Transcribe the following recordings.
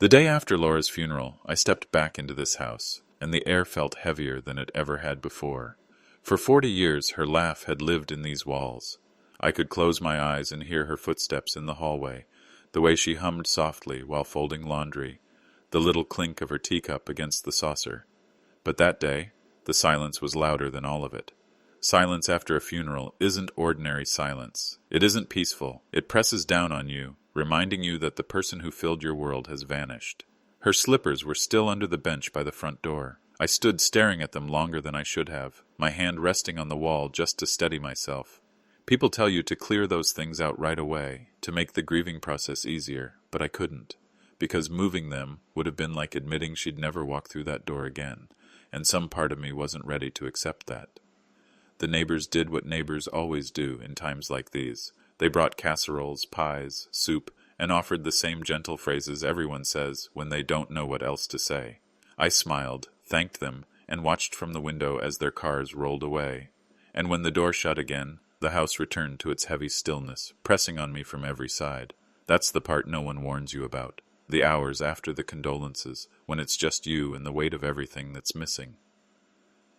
The day after Laura's funeral, I stepped back into this house, and the air felt heavier than it ever had before. For 40 years, her laugh had lived in these walls. I could close my eyes and hear her footsteps in the hallway, the way she hummed softly while folding laundry, the little clink of her teacup against the saucer. But that day, the silence was louder than all of it. Silence after a funeral isn't ordinary silence. It isn't peaceful. It presses down on you, reminding you that the person who filled your world has vanished. Her slippers were still under the bench by the front door. I stood staring at them longer than I should have, my hand resting on the wall just to steady myself. People tell you to clear those things out right away, to make the grieving process easier, but I couldn't, because moving them would have been like admitting she'd never walk through that door again, and some part of me wasn't ready to accept that. The neighbors did what neighbors always do in times like these. They brought casseroles, pies, soup, and offered the same gentle phrases everyone says when they don't know what else to say. I smiled, thanked them, and watched from the window as their cars rolled away. And when the door shut again, the house returned to its heavy stillness, pressing on me from every side. That's the part no one warns you about. The hours after the condolences, when it's just you and the weight of everything that's missing.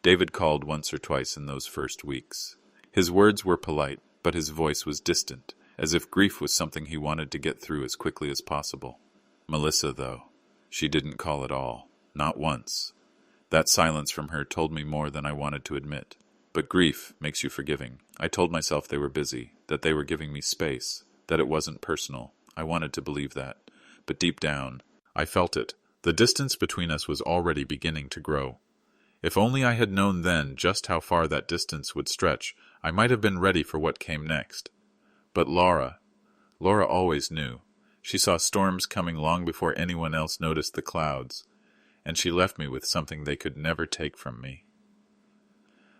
David called once or twice in those first weeks. His words were polite, but his voice was distant, as if grief was something he wanted to get through as quickly as possible. Melissa, though, she didn't call at all, not once. That silence from her told me more than I wanted to admit. But grief makes you forgiving. I told myself they were busy, that they were giving me space, that it wasn't personal. I wanted to believe that. But deep down, I felt it. The distance between us was already beginning to grow. If only I had known then just how far that distance would stretch, I might have been ready for what came next. But Laura always knew. She saw storms coming long before anyone else noticed the clouds, and she left me with something they could never take from me.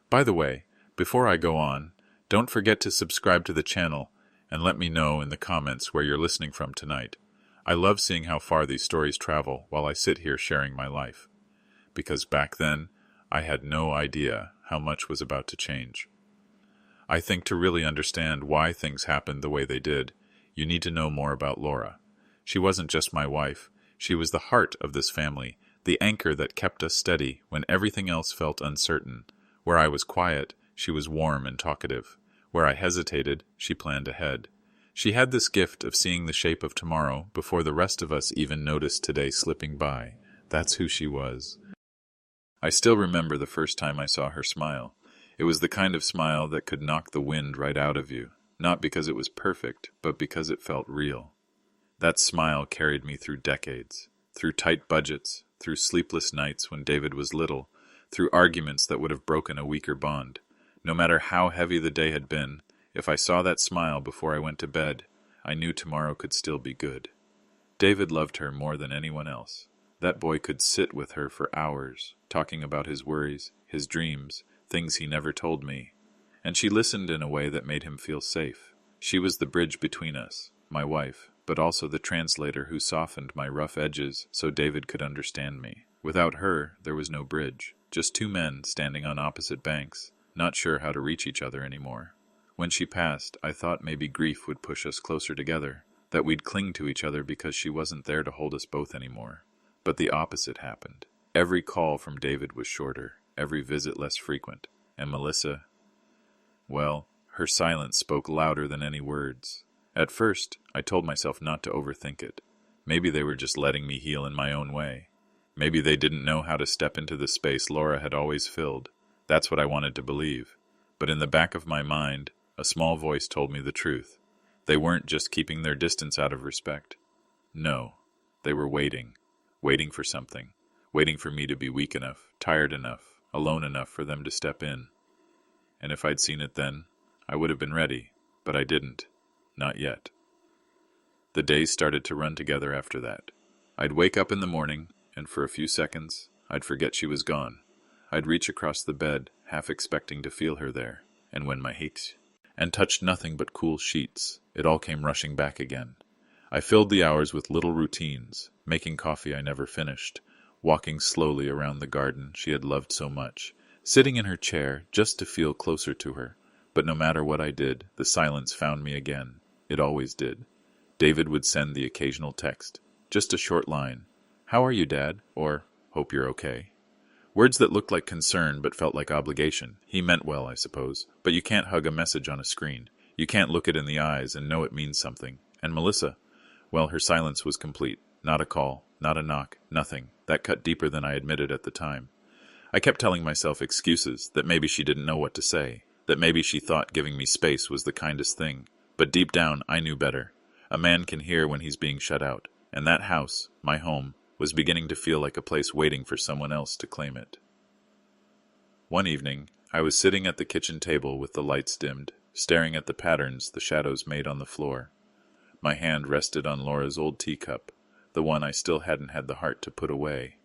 By the way, before I go on, don't forget to subscribe to the channel and let me know in the comments where you're listening from tonight. I love seeing how far these stories travel while I sit here sharing my life. Because back then, I had no idea how much was about to change. I think to really understand why things happened the way they did, you need to know more about Laura. She wasn't just my wife. She was the heart of this family, the anchor that kept us steady when everything else felt uncertain. Where I was quiet, she was warm and talkative. Where I hesitated, she planned ahead. She had this gift of seeing the shape of tomorrow before the rest of us even noticed today slipping by. That's who she was. I still remember the first time I saw her smile. It was the kind of smile that could knock the wind right out of you, not because it was perfect, but because it felt real. That smile carried me through decades, through tight budgets, through sleepless nights when David was little, through arguments that would have broken a weaker bond. No matter how heavy the day had been, if I saw that smile before I went to bed, I knew tomorrow could still be good. David loved her more than anyone else. That boy could sit with her for hours, talking about his worries, his dreams, things he never told me. And she listened in a way that made him feel safe. She was the bridge between us, my wife, but also the translator who softened my rough edges so David could understand me. Without her, there was no bridge, just two men standing on opposite banks, not sure how to reach each other anymore. When she passed, I thought maybe grief would push us closer together, that we'd cling to each other because she wasn't there to hold us both anymore. But the opposite happened. Every call from David was shorter, every visit less frequent, and Melissa, well, her silence spoke louder than any words. At first, I told myself not to overthink it. Maybe they were just letting me heal in my own way. Maybe they didn't know how to step into the space Laura had always filled. That's what I wanted to believe. But in the back of my mind, a small voice told me the truth. They weren't just keeping their distance out of respect. No, they were waiting for something, waiting for me to be weak enough, tired enough, alone enough for them to step in. And if I'd seen it then, I would have been ready, but I didn't. Not yet. The days started to run together after that. I'd wake up in the morning, and for a few seconds, I'd forget she was gone. I'd reach across the bed, half expecting to feel her there, and when my hate and touched nothing but cool sheets, it all came rushing back again. I filled the hours with little routines, making coffee I never finished, walking slowly around the garden she had loved so much, sitting in her chair just to feel closer to her. But no matter what I did, the silence found me again. It always did. David would send the occasional text, just a short line, "How are you, Dad?" or "Hope you're okay." Words that looked like concern but felt like obligation. He meant well, I suppose, but you can't hug a message on a screen. You can't look it in the eyes and know it means something. And Melissa, well, her silence was complete. Not a call, not a knock, nothing. That cut deeper than I admitted at the time. I kept telling myself excuses, that maybe she didn't know what to say, that maybe she thought giving me space was the kindest thing. But deep down, I knew better. A man can hear when he's being shut out, and that house, my home, was beginning to feel like a place waiting for someone else to claim it. One evening, I was sitting at the kitchen table with the lights dimmed, staring at the patterns the shadows made on the floor. My hand rested on Laura's old teacup, the one I still hadn't had the heart to put away.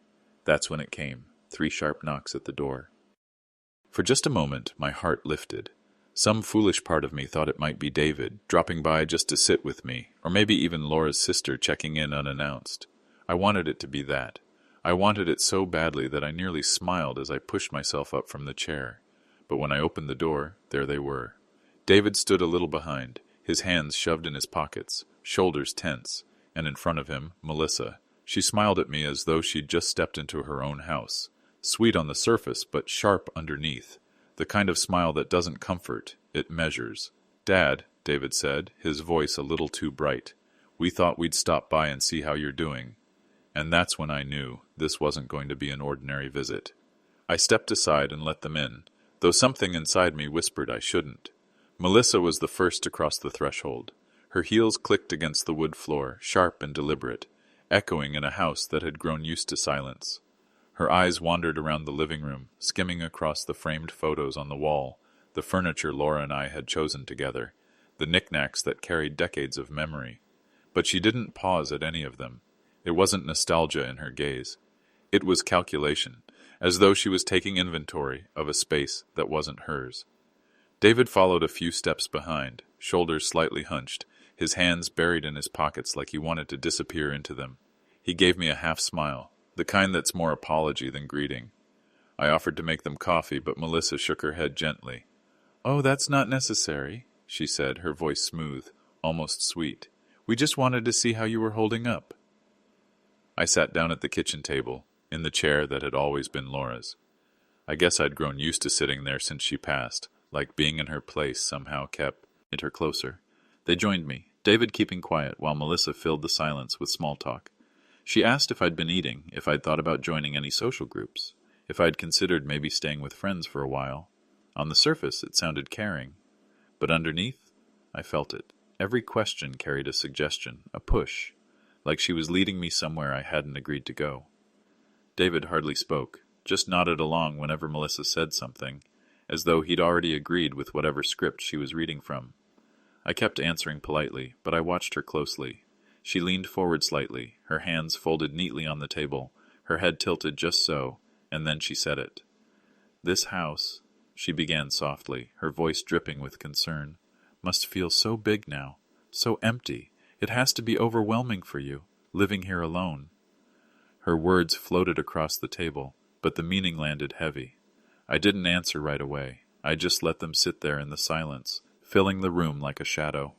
That's when it came, 3 sharp knocks at the door. For just a moment, my heart lifted. Some foolish part of me thought it might be David, dropping by just to sit with me, or maybe even Laura's sister checking in unannounced. I wanted it to be that. I wanted it so badly that I nearly smiled as I pushed myself up from the chair. But when I opened the door, there they were. David stood a little behind, his hands shoved in his pockets, shoulders tense, and in front of him, Melissa. She smiled at me as though she'd just stepped into her own house. Sweet on the surface, but sharp underneath. The kind of smile that doesn't comfort, it measures. "Dad," David said, his voice a little too bright. "We thought we'd stop by and see how you're doing." And that's when I knew this wasn't going to be an ordinary visit. I stepped aside and let them in, though something inside me whispered I shouldn't. Melissa was the first to cross the threshold. Her heels clicked against the wood floor, sharp and deliberate, echoing in a house that had grown used to silence. Her eyes wandered around the living room, skimming across the framed photos on the wall, the furniture Laura and I had chosen together, the knickknacks that carried decades of memory. But she didn't pause at any of them. It wasn't nostalgia in her gaze. It was calculation, as though she was taking inventory of a space that wasn't hers. David followed a few steps behind, shoulders slightly hunched, his hands buried in his pockets like he wanted to disappear into them. He gave me a half smile, the kind that's more apology than greeting. I offered to make them coffee, but Melissa shook her head gently. "Oh, that's not necessary," she said, her voice smooth, almost sweet. "We just wanted to see how you were holding up." I sat down at the kitchen table, in the chair that had always been Laura's. I guess I'd grown used to sitting there since she passed, like being in her place somehow kept her closer. They joined me, David keeping quiet while Melissa filled the silence with small talk. She asked if I'd been eating, if I'd thought about joining any social groups, if I'd considered maybe staying with friends for a while. On the surface, it sounded caring. But underneath, I felt it. Every question carried a suggestion, a push, like she was leading me somewhere I hadn't agreed to go. David hardly spoke, just nodded along whenever Melissa said something, as though he'd already agreed with whatever script she was reading from. I kept answering politely, but I watched her closely. She leaned forward slightly, her hands folded neatly on the table, her head tilted just so, and then she said it. "This house," she began softly, her voice dripping with concern, "must feel so big now, so empty. It has to be overwhelming for you, living here alone." Her words floated across the table, but the meaning landed heavy. I didn't answer right away. I just let them sit there in the silence, filling the room like a shadow.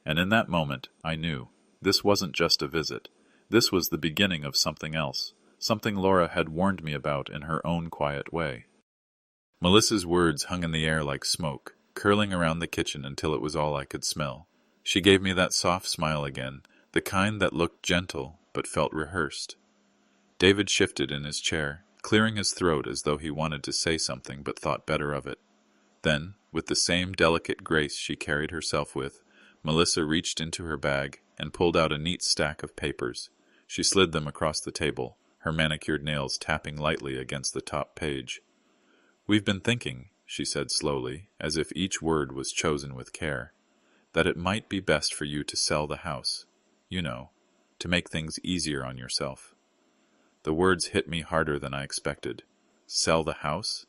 And in that moment, I knew. This wasn't just a visit. This was the beginning of something else, something Laura had warned me about in her own quiet way. Melissa's words hung in the air like smoke, curling around the kitchen until it was all I could smell. She gave me that soft smile again, the kind that looked gentle but felt rehearsed. David shifted in his chair, clearing his throat as though he wanted to say something but thought better of it. Then, with the same delicate grace she carried herself with, Melissa reached into her bag and pulled out a neat stack of papers. She slid them across the table, her manicured nails tapping lightly against the top page. "We've been thinking," she said slowly, as if each word was chosen with care, "that it might be best for you to sell the house. You know, to make things easier on yourself." The words hit me harder than I expected. Sell the house?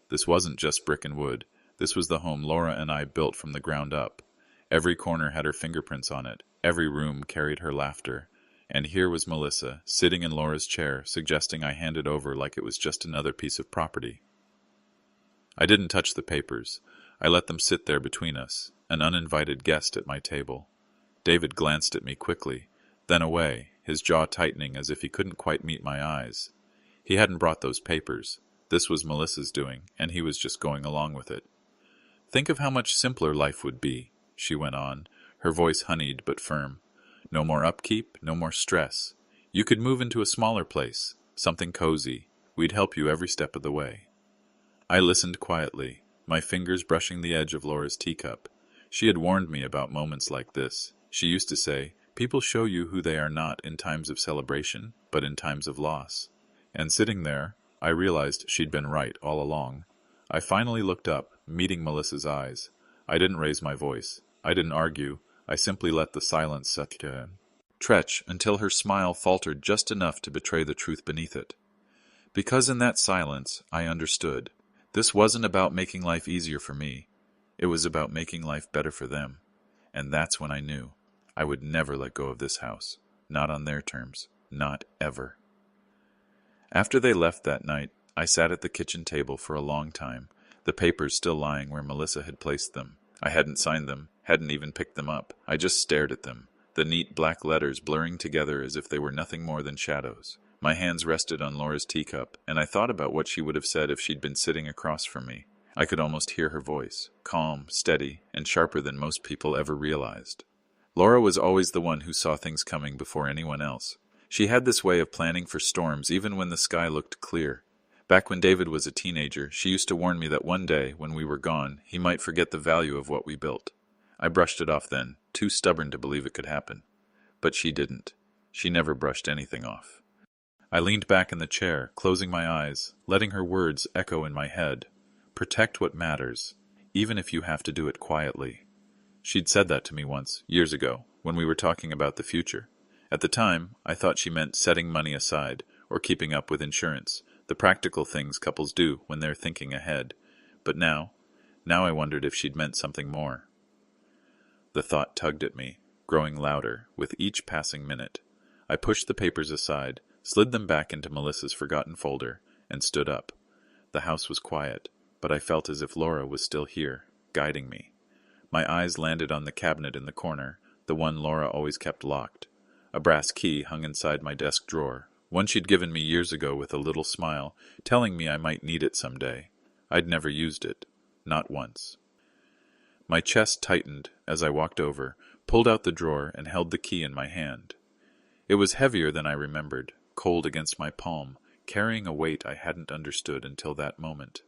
This wasn't just brick and wood. This was the home Laura and I built from the ground up. Every corner had her fingerprints on it. Every room carried her laughter. And here was Melissa, sitting in Laura's chair, suggesting I hand it over like it was just another piece of property. I didn't touch the papers. I let them sit there between us, an uninvited guest at my table. David glanced at me quickly, then away, his jaw tightening as if he couldn't quite meet my eyes. He hadn't brought those papers. This was Melissa's doing, and he was just going along with it. "Think of how much simpler life would be," she went on, her voice honeyed but firm. "No more upkeep, no more stress. You could move into a smaller place, something cozy. We'd help you every step of the way." I listened quietly, my fingers brushing the edge of Laura's teacup. She had warned me about moments like this. She used to say, "People show you who they are not in times of celebration, but in times of loss." And sitting there, I realized she'd been right all along. I finally looked up, meeting Melissa's eyes. I didn't raise my voice. I didn't argue. I simply let the silence settle in. Stretch until her smile faltered just enough to betray the truth beneath it. Because in that silence, I understood. This wasn't about making life easier for me. It was about making life better for them. And that's when I knew I would never let go of this house. Not on their terms. Not ever. After they left that night, I sat at the kitchen table for a long time, the papers still lying where Melissa had placed them. I hadn't signed them, hadn't even picked them up. I just stared at them, the neat black letters blurring together as if they were nothing more than shadows. My hands rested on Laura's teacup, and I thought about what she would have said if she'd been sitting across from me. I could almost hear her voice, calm, steady, and sharper than most people ever realized. Laura was always the one who saw things coming before anyone else. She had this way of planning for storms even when the sky looked clear. Back when David was a teenager, she used to warn me that one day, when we were gone, he might forget the value of what we built. I brushed it off then, too stubborn to believe it could happen. But she didn't. She never brushed anything off. I leaned back in the chair, closing my eyes, letting her words echo in my head. Protect what matters, even if you have to do it quietly. She'd said that to me once, years ago, when we were talking about the future. At the time, I thought she meant setting money aside, or keeping up with insurance, the practical things couples do when they're thinking ahead. But now I wondered if she'd meant something more. The thought tugged at me, growing louder with each passing minute. I pushed the papers aside, slid them back into Melissa's forgotten folder, and stood up. The house was quiet, but I felt as if Laura was still here, guiding me. My eyes landed on the cabinet in the corner, the one Laura always kept locked. A brass key hung inside my desk drawer, one she'd given me years ago with a little smile, telling me I might need it someday. I'd never used it, not once. My chest tightened as I walked over, pulled out the drawer, and held the key in my hand. It was heavier than I remembered, cold against my palm, carrying a weight I hadn't understood until that moment.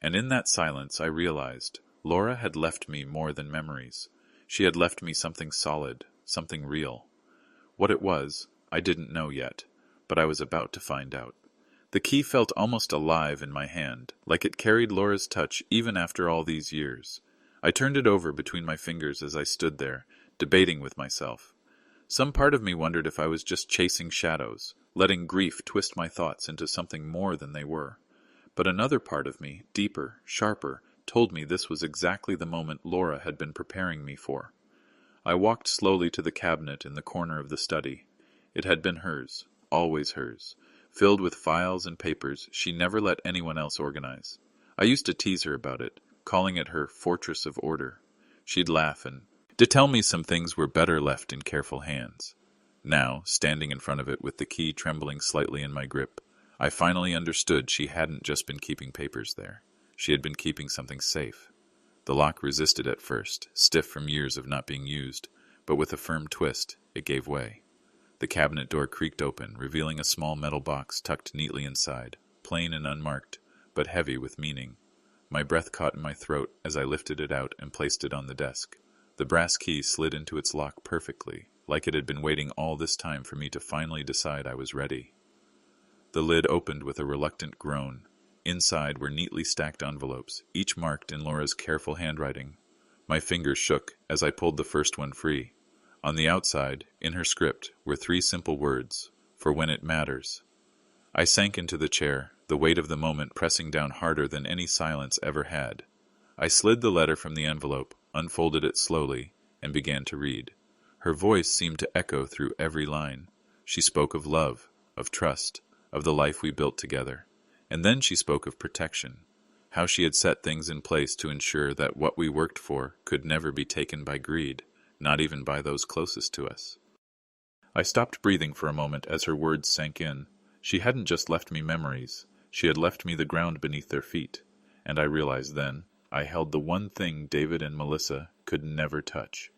And in that silence I realized Laura had left me more than memories. She had left me something solid, something real. What it was, I didn't know yet, but I was about to find out. The key felt almost alive in my hand, like it carried Laura's touch even after all these years. I turned it over between my fingers as I stood there, debating with myself. Some part of me wondered if I was just chasing shadows, letting grief twist my thoughts into something more than they were. But another part of me, deeper, sharper, told me this was exactly the moment Laura had been preparing me for. I walked slowly to the cabinet in the corner of the study. It had been hers, always hers, filled with files and papers she never let anyone else organize. I used to tease her about it, calling it her fortress of order. She'd laugh and to tell me some things were better left in careful hands. Now, standing in front of it with the key trembling slightly in my grip, I finally understood she hadn't just been keeping papers there. She had been keeping something safe. The lock resisted at first, stiff from years of not being used, but with a firm twist, it gave way. The cabinet door creaked open, revealing a small metal box tucked neatly inside, plain and unmarked, but heavy with meaning. My breath caught in my throat as I lifted it out and placed it on the desk. The brass key slid into its lock perfectly, like it had been waiting all this time for me to finally decide I was ready. The lid opened with a reluctant groan. Inside were neatly stacked envelopes, each marked in Laura's careful handwriting. My fingers shook as I pulled the first one free. On the outside, in her script, were 3 simple words, "For when it matters." I sank into the chair, the weight of the moment pressing down harder than any silence ever had. I slid the letter from the envelope, unfolded it slowly, and began to read. Her voice seemed to echo through every line. She spoke of love, of trust, of the life we built together. And then she spoke of protection, how she had set things in place to ensure that what we worked for could never be taken by greed, not even by those closest to us. I stopped breathing for a moment as her words sank in. She hadn't just left me memories. She had left me the ground beneath their feet. And I realized then, I held the one thing David and Melissa could never touch.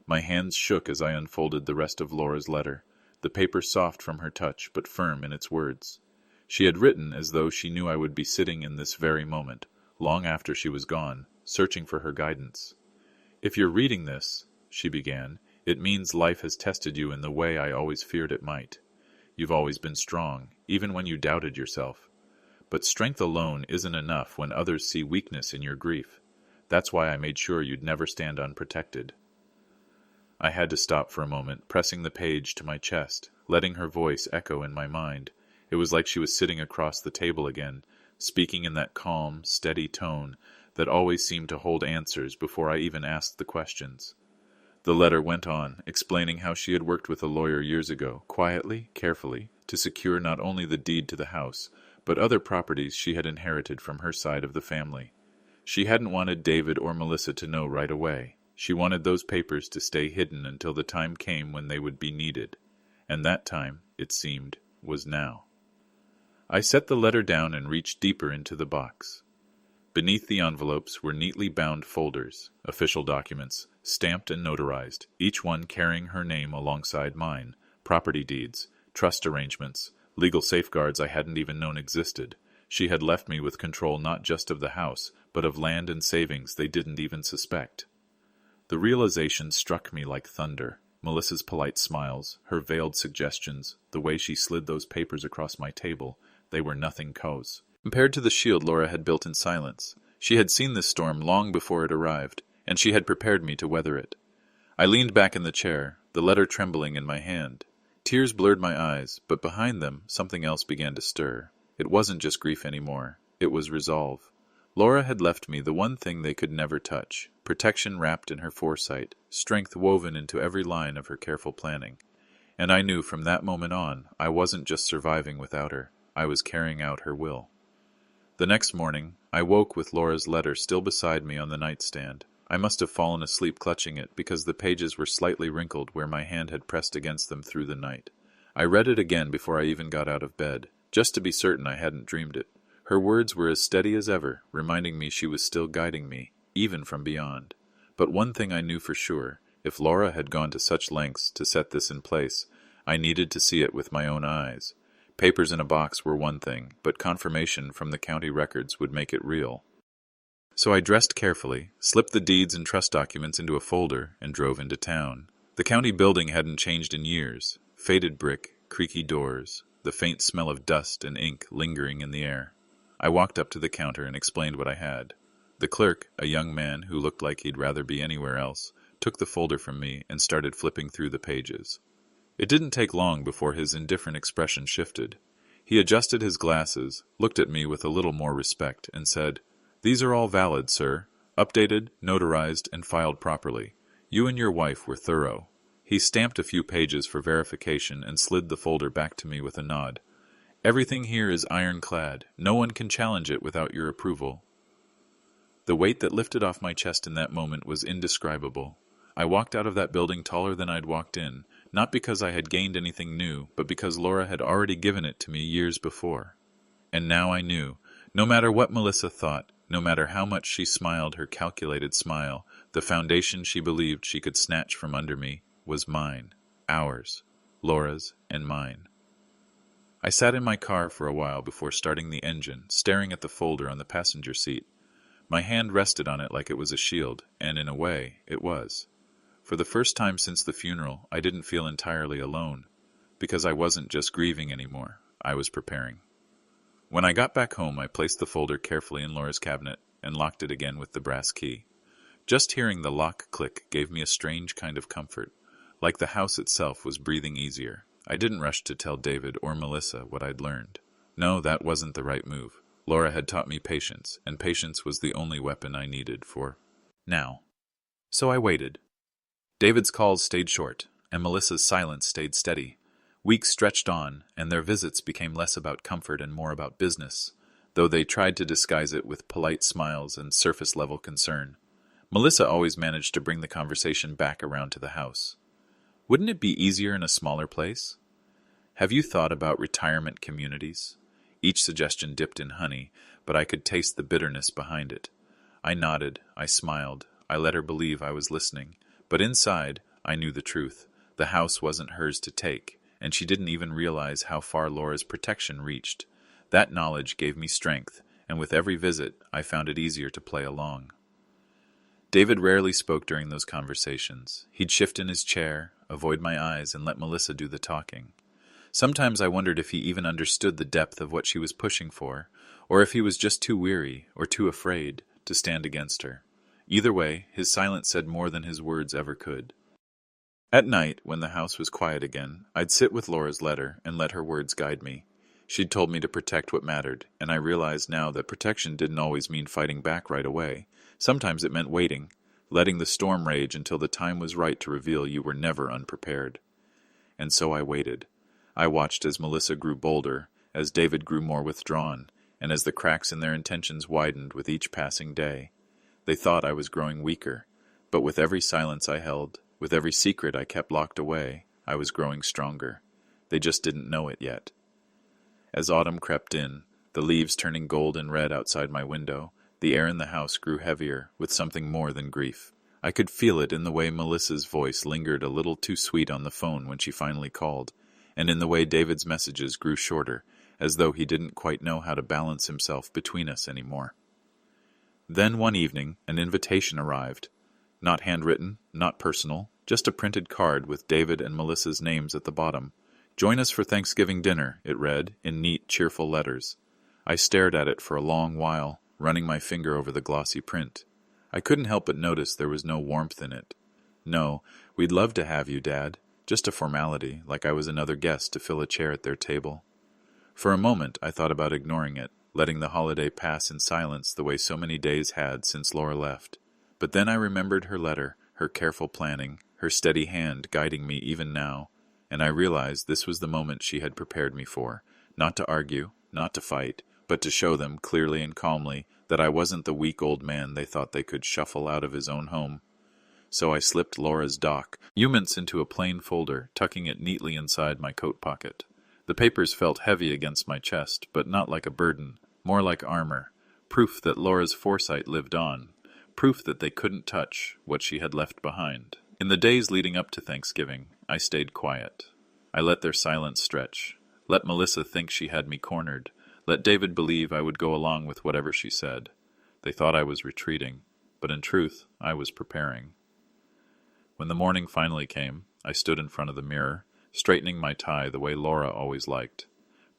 My hands shook as I unfolded the rest of Laura's letter, the paper soft from her touch but firm in its words. She had written as though she knew I would be sitting in this very moment, long after she was gone, searching for her guidance. "If you're reading this," she began, "it means life has tested you in the way I always feared it might. You've always been strong, even when you doubted yourself. But strength alone isn't enough when others see weakness in your grief. That's why I made sure you'd never stand unprotected." I had to stop for a moment, pressing the page to my chest, letting her voice echo in my mind. It was like she was sitting across the table again, speaking in that calm, steady tone that always seemed to hold answers before I even asked the questions. The letter went on, explaining how she had worked with a lawyer years ago, quietly, carefully, to secure not only the deed to the house, but other properties she had inherited from her side of the family. She hadn't wanted David or Melissa to know right away. She wanted those papers to stay hidden until the time came when they would be needed. And that time, it seemed, was now. I set the letter down and reached deeper into the box. Beneath the envelopes were neatly bound folders, official documents, stamped and notarized, each one carrying her name alongside mine, property deeds, trust arrangements, legal safeguards I hadn't even known existed. She had left me with control not just of the house, but of land and savings they didn't even suspect. The realization struck me like thunder. Melissa's polite smiles, her veiled suggestions, the way she slid those papers across my table, they were nothing compared to the shield Laura had built in silence. She had seen this storm long before it arrived, and she had prepared me to weather it. I leaned back in the chair, the letter trembling in my hand. Tears blurred my eyes, but behind them something else began to stir. It wasn't just grief anymore. It was resolve. Laura had left me the one thing they could never touch, protection wrapped in her foresight, strength woven into every line of her careful planning. And I knew from that moment on, I wasn't just surviving without her. I was carrying out her will. The next morning, I woke with Laura's letter still beside me on the nightstand. I must have fallen asleep clutching it because the pages were slightly wrinkled where my hand had pressed against them through the night. I read it again before I even got out of bed, just to be certain I hadn't dreamed it. Her words were as steady as ever, reminding me she was still guiding me, even from beyond. But one thing I knew for sure, if Laura had gone to such lengths to set this in place, I needed to see it with my own eyes. Papers in a box were one thing, but confirmation from the county records would make it real. So I dressed carefully, slipped the deeds and trust documents into a folder, and drove into town. The county building hadn't changed in years. Faded brick, creaky doors, the faint smell of dust and ink lingering in the air. I walked up to the counter and explained what I had. The clerk, a young man who looked like he'd rather be anywhere else, took the folder from me and started flipping through the pages. It didn't take long before his indifferent expression shifted. He adjusted his glasses, looked at me with a little more respect, and said, "These are all valid, sir. Updated, notarized, and filed properly. You and your wife were thorough." He stamped a few pages for verification and slid the folder back to me with a nod. "Everything here is ironclad. No one can challenge it without your approval." The weight that lifted off my chest in that moment was indescribable. I walked out of that building taller than I'd walked in, not because I had gained anything new, but because Laura had already given it to me years before. And now I knew, no matter what Melissa thought, no matter how much she smiled her calculated smile, the foundation she believed she could snatch from under me was mine, ours, Laura's and mine. I sat in my car for a while before starting the engine, staring at the folder on the passenger seat. My hand rested on it like it was a shield, and in a way, it was. For the first time since the funeral, I didn't feel entirely alone, because I wasn't just grieving anymore, I was preparing. When I got back home, I placed the folder carefully in Laura's cabinet and locked it again with the brass key. Just hearing the lock click gave me a strange kind of comfort, like the house itself was breathing easier. I didn't rush to tell David or Melissa what I'd learned. No, that wasn't the right move. Laura had taught me patience, and patience was the only weapon I needed for now. So I waited. David's calls stayed short, and Melissa's silence stayed steady. Weeks stretched on, and their visits became less about comfort and more about business, though they tried to disguise it with polite smiles and surface-level concern. Melissa always managed to bring the conversation back around to the house. Wouldn't it be easier in a smaller place? Have you thought about retirement communities? Each suggestion dipped in honey, but I could taste the bitterness behind it. I nodded, I smiled, I let her believe I was listening, but inside, I knew the truth. The house wasn't hers to take, and she didn't even realize how far Laura's protection reached. That knowledge gave me strength, and with every visit, I found it easier to play along. David rarely spoke during those conversations. He'd shift in his chair, avoid my eyes, and let Melissa do the talking. Sometimes I wondered if he even understood the depth of what she was pushing for, or if he was just too weary or too afraid to stand against her. Either way, his silence said more than his words ever could. At night, when the house was quiet again, I'd sit with Laura's letter and let her words guide me. She'd told me to protect what mattered, and I realized now that protection didn't always mean fighting back right away. Sometimes it meant waiting, letting the storm rage until the time was right to reveal you were never unprepared. And so I waited. I watched as Melissa grew bolder, as David grew more withdrawn, and as the cracks in their intentions widened with each passing day. They thought I was growing weaker, but with every silence I held, with every secret I kept locked away, I was growing stronger. They just didn't know it yet. As autumn crept in, the leaves turning gold and red outside my window, the air in the house grew heavier with something more than grief. I could feel it in the way Melissa's voice lingered a little too sweet on the phone when she finally called, and in the way David's messages grew shorter, as though he didn't quite know how to balance himself between us anymore. Then one evening, an invitation arrived. Not handwritten, not personal, just a printed card with David and Melissa's names at the bottom. "Join us for Thanksgiving dinner," it read, in neat, cheerful letters. I stared at it for a long while, running my finger over the glossy print. I couldn't help but notice there was no warmth in it. "No, we'd love to have you, Dad. Just a formality, like I was another guest to fill a chair at their table." For a moment, I thought about ignoring it, letting the holiday pass in silence the way so many days had since Laura left. But then I remembered her letter, her careful planning, her steady hand guiding me even now, and I realized this was the moment she had prepared me for, not to argue, not to fight, but to show them clearly and calmly that I wasn't the weak old man they thought they could shuffle out of his own home. So I slipped Laura's documents into a plain folder, tucking it neatly inside my coat pocket. The papers felt heavy against my chest, but not like a burden, more like armor, proof that Laura's foresight lived on, proof that they couldn't touch what she had left behind. In the days leading up to Thanksgiving, I stayed quiet. I let their silence stretch, let Melissa think she had me cornered, let David believe I would go along with whatever she said. They thought I was retreating, but in truth, I was preparing. When the morning finally came, I stood in front of the mirror, straightening my tie the way Laura always liked.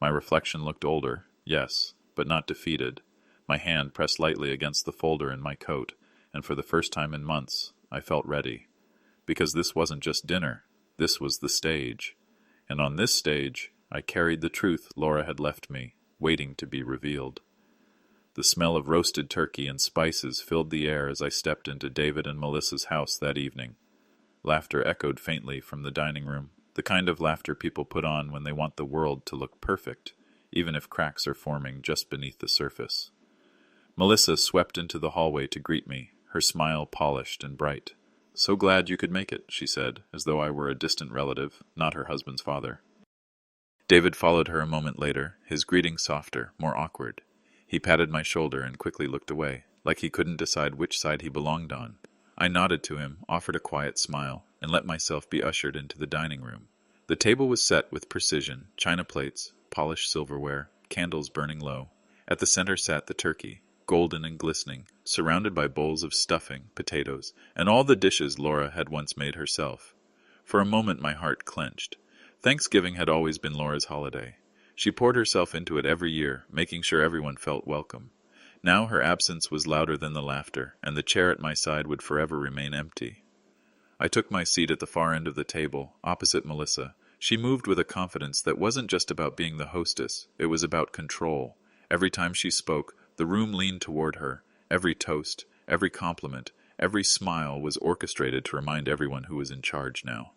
My reflection looked older, yes, but not defeated. My hand pressed lightly against the folder in my coat, and for the first time in months, I felt ready. Because this wasn't just dinner, this was the stage. And on this stage, I carried the truth Laura had left me, waiting to be revealed. The smell of roasted turkey and spices filled the air as I stepped into David and Melissa's house that evening. Laughter echoed faintly from the dining room, the kind of laughter people put on when they want the world to look perfect, even if cracks are forming just beneath the surface. Melissa swept into the hallway to greet me, her smile polished and bright. "So glad you could make it," she said, as though I were a distant relative, not her husband's father. David followed her a moment later, his greeting softer, more awkward. He patted my shoulder and quickly looked away, like he couldn't decide which side he belonged on. I nodded to him, offered a quiet smile, and let myself be ushered into the dining room. The table was set with precision, china plates, polished silverware, candles burning low. At the center sat the turkey, golden and glistening, surrounded by bowls of stuffing, potatoes, and all the dishes Laura had once made herself. For a moment my heart clenched. Thanksgiving had always been Laura's holiday. She poured herself into it every year, making sure everyone felt welcome. Now her absence was louder than the laughter, and the chair at my side would forever remain empty. I took my seat at the far end of the table, opposite Melissa. She moved with a confidence that wasn't just about being the hostess, it was about control. Every time she spoke, the room leaned toward her. Every toast, every compliment, every smile was orchestrated to remind everyone who was in charge now.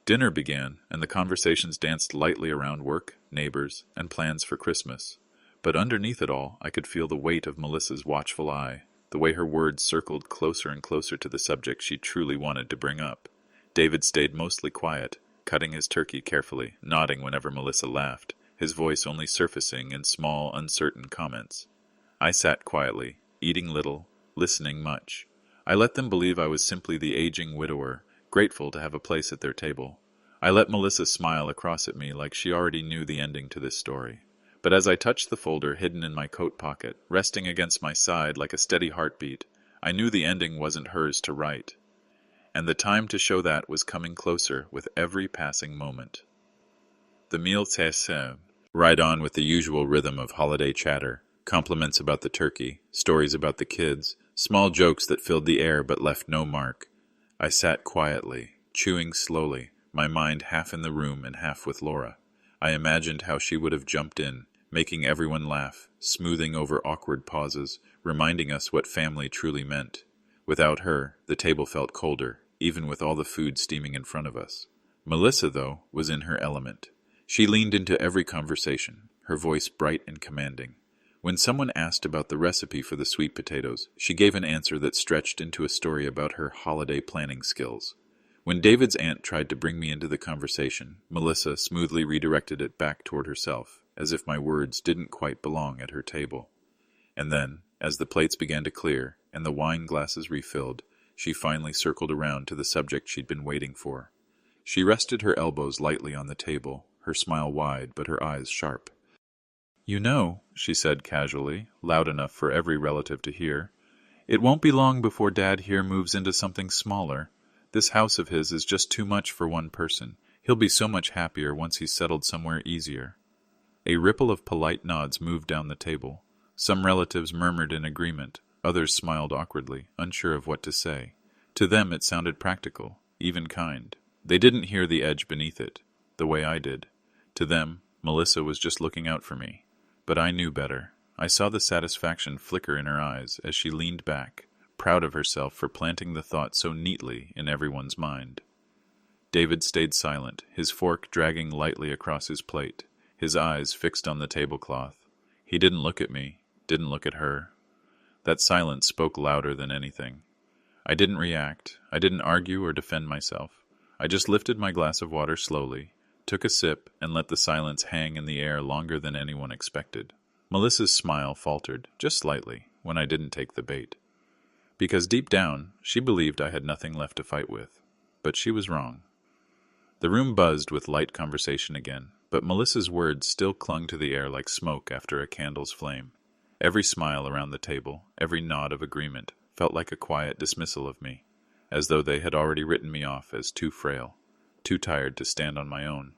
Dinner began, and the conversations danced lightly around work, neighbors, and plans for Christmas. But underneath it all, I could feel the weight of Melissa's watchful eye, the way her words circled closer and closer to the subject she truly wanted to bring up. David stayed mostly quiet, cutting his turkey carefully, nodding whenever Melissa laughed, his voice only surfacing in small, uncertain comments. I sat quietly, eating little, listening much. I let them believe I was simply the aging widower, grateful to have a place at their table. I let Melissa smile across at me like she already knew the ending to this story. But as I touched the folder hidden in my coat pocket, resting against my side like a steady heartbeat, I knew the ending wasn't hers to write. And the time to show that was coming closer with every passing moment. The meal cessait, right on with the usual rhythm of holiday chatter, compliments about the turkey, stories about the kids, small jokes that filled the air but left no mark. I sat quietly, chewing slowly, my mind half in the room and half with Laura. I imagined how she would have jumped in, making everyone laugh, smoothing over awkward pauses, reminding us what family truly meant. Without her, the table felt colder, even with all the food steaming in front of us. Melissa, though, was in her element. She leaned into every conversation, her voice bright and commanding. When someone asked about the recipe for the sweet potatoes, she gave an answer that stretched into a story about her holiday planning skills. When David's aunt tried to bring me into the conversation, Melissa smoothly redirected it back toward herself, as if my words didn't quite belong at her table. And then, as the plates began to clear and the wine glasses refilled, she finally circled around to the subject she'd been waiting for. She rested her elbows lightly on the table, her smile wide but her eyes sharp. "You know," she said casually, loud enough for every relative to hear, "it won't be long before Dad here moves into something smaller. This house of his is just too much for one person. He'll be so much happier once he's settled somewhere easier." A ripple of polite nods moved down the table. Some relatives murmured in agreement, others smiled awkwardly, unsure of what to say. To them it sounded practical, even kind. They didn't hear the edge beneath it, the way I did. To them, Melissa was just looking out for me. But I knew better. I saw the satisfaction flicker in her eyes as she leaned back, proud of herself for planting the thought so neatly in everyone's mind. David stayed silent, his fork dragging lightly across his plate, his eyes fixed on the tablecloth. He didn't look at me, didn't look at her. That silence spoke louder than anything. I didn't react. I didn't argue or defend myself. I just lifted my glass of water slowly, took a sip, and let the silence hang in the air longer than anyone expected. Melissa's smile faltered, just slightly, when I didn't take the bait. Because deep down, she believed I had nothing left to fight with. But she was wrong. The room buzzed with light conversation again, but Melissa's words still clung to the air like smoke after a candle's flame. Every smile around the table, every nod of agreement, felt like a quiet dismissal of me, as though they had already written me off as too frail, too tired to stand on my own.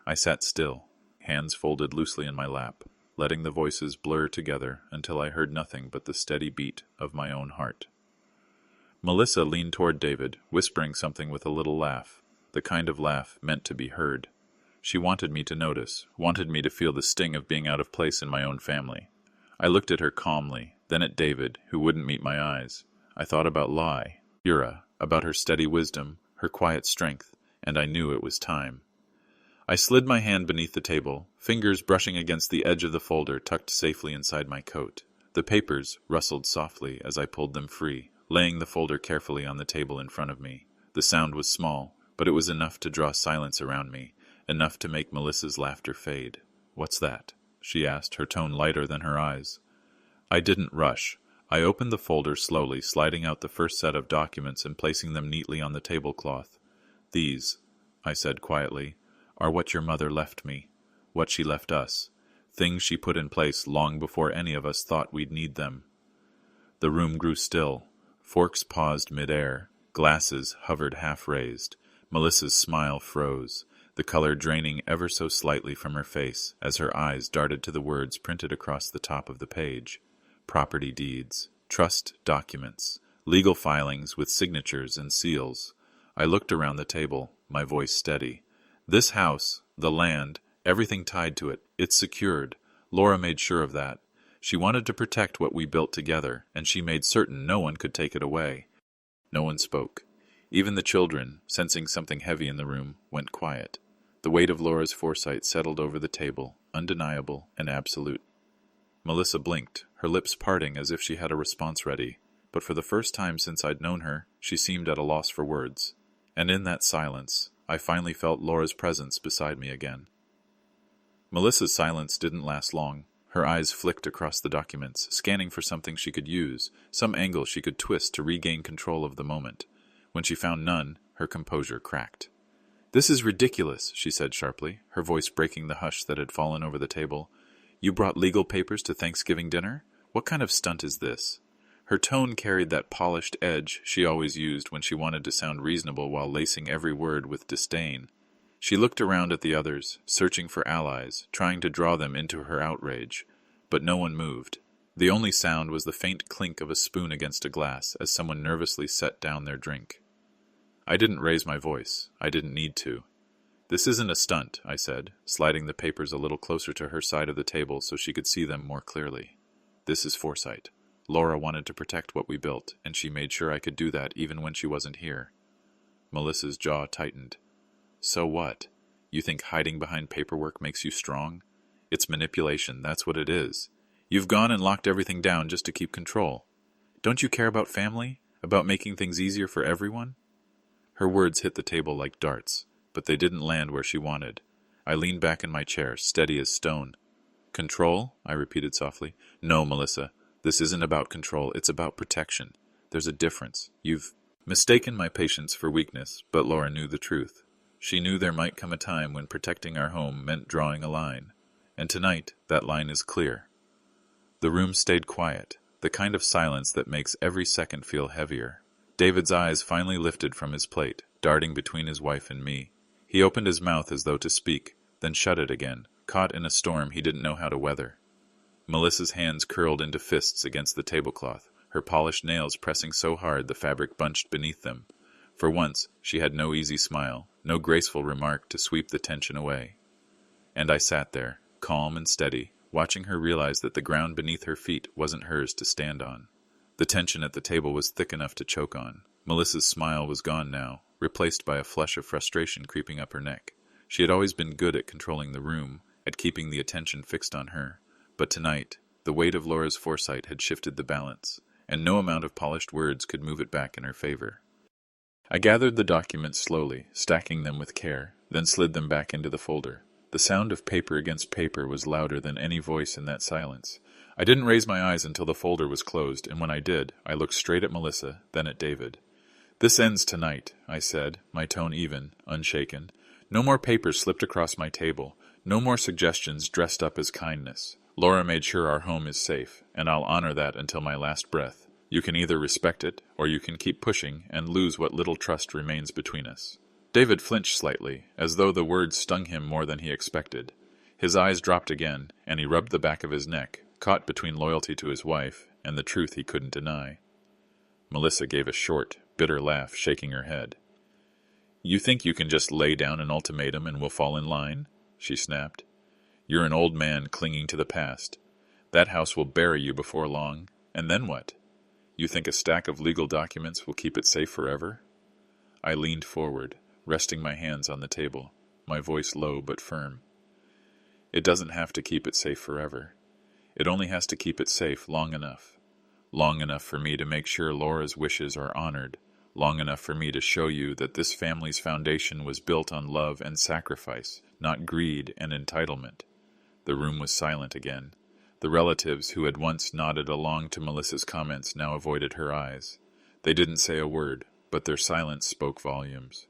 I sat still, hands folded loosely in my lap, letting the voices blur together until I heard nothing but the steady beat of my own heart. Melissa leaned toward David, whispering something with a little laugh, the kind of laugh meant to be heard. She wanted me to notice, wanted me to feel the sting of being out of place in my own family. I looked at her calmly, then at David, who wouldn't meet my eyes. I thought about Lai, Yura, about her steady wisdom, her quiet strength, and I knew it was time. I slid my hand beneath the table, fingers brushing against the edge of the folder tucked safely inside my coat. The papers rustled softly as I pulled them free, laying the folder carefully on the table in front of me. The sound was small, but it was enough to draw silence around me, enough to make Melissa's laughter fade. "What's that?" she asked, her tone lighter than her eyes. I didn't rush. I opened the folder slowly, sliding out the first set of documents and placing them neatly on the tablecloth. "These," I said quietly, "are what your mother left me, what she left us, things she put in place long before any of us thought we'd need them." The room grew still. Forks paused mid-air, glasses hovered half-raised. Melissa's smile froze, the color draining ever so slightly from her face as her eyes darted to the words printed across the top of the page. Property deeds, trust documents, legal filings with signatures and seals. I looked around the table, my voice steady. This house, the land, everything tied to it, it's secured. Laura made sure of that. She wanted to protect what we built together, and she made certain no one could take it away. No one spoke. Even the children, sensing something heavy in the room, went quiet. The weight of Laura's foresight settled over the table, undeniable and absolute. Melissa blinked, her lips parting as if she had a response ready, but for the first time since I'd known her, she seemed at a loss for words. And in that silence, I finally felt Laura's presence beside me again. Melissa's silence didn't last long. Her eyes flicked across the documents, scanning for something she could use, some angle she could twist to regain control of the moment. When she found none, her composure cracked. "This is ridiculous," she said sharply, her voice breaking the hush that had fallen over the table. "You brought legal papers to Thanksgiving dinner? What kind of stunt is this?" Her tone carried that polished edge she always used when she wanted to sound reasonable while lacing every word with disdain. She looked around at the others, searching for allies, trying to draw them into her outrage, but no one moved. The only sound was the faint clink of a spoon against a glass as someone nervously set down their drink. I didn't raise my voice. I didn't need to. "This isn't a stunt," I said, sliding the papers a little closer to her side of the table so she could see them more clearly. "This is foresight. Laura wanted to protect what we built, and she made sure I could do that even when she wasn't here." Melissa's jaw tightened. "So what? You think hiding behind paperwork makes you strong? It's manipulation, that's what it is. You've gone and locked everything down just to keep control. Don't you care about family? About making things easier for everyone?" Her words hit the table like darts, but they didn't land where she wanted. I leaned back in my chair, steady as stone. "Control?" I repeated softly. "No, Melissa. This isn't about control, it's about protection. There's a difference. You've mistaken my patience for weakness, but Laura knew the truth. She knew there might come a time when protecting our home meant drawing a line. And tonight, that line is clear." The room stayed quiet, the kind of silence that makes every second feel heavier. David's eyes finally lifted from his plate, darting between his wife and me. He opened his mouth as though to speak, then shut it again, caught in a storm he didn't know how to weather. Melissa's hands curled into fists against the tablecloth, her polished nails pressing so hard the fabric bunched beneath them. For once, she had no easy smile, no graceful remark to sweep the tension away. And I sat there, calm and steady, watching her realize that the ground beneath her feet wasn't hers to stand on. The tension at the table was thick enough to choke on. Melissa's smile was gone now, replaced by a flush of frustration creeping up her neck. She had always been good at controlling the room, at keeping the attention fixed on her. But tonight, the weight of Laura's foresight had shifted the balance, and no amount of polished words could move it back in her favor. I gathered the documents slowly, stacking them with care, then slid them back into the folder. The sound of paper against paper was louder than any voice in that silence. I didn't raise my eyes until the folder was closed, and when I did, I looked straight at Melissa, then at David. "This ends tonight," I said, my tone even, unshaken. "No more papers slipped across my table, no more suggestions dressed up as kindness. Laura made sure our home is safe, and I'll honor that until my last breath. You can either respect it, or you can keep pushing and lose what little trust remains between us." David flinched slightly, as though the words stung him more than he expected. His eyes dropped again, and he rubbed the back of his neck, caught between loyalty to his wife and the truth he couldn't deny. Melissa gave a short, bitter laugh, shaking her head. "You think you can just lay down an ultimatum and we'll fall in line?" she snapped. "You're an old man clinging to the past. That house will bury you before long, and then what? You think a stack of legal documents will keep it safe forever?" I leaned forward, resting my hands on the table, my voice low but firm. "It doesn't have to keep it safe forever. It only has to keep it safe long enough. Long enough for me to make sure Laura's wishes are honored, long enough for me to show you that this family's foundation was built on love and sacrifice, not greed and entitlement." The room was silent again. The relatives who had once nodded along to Melissa's comments now avoided her eyes. They didn't say a word, but their silence spoke volumes.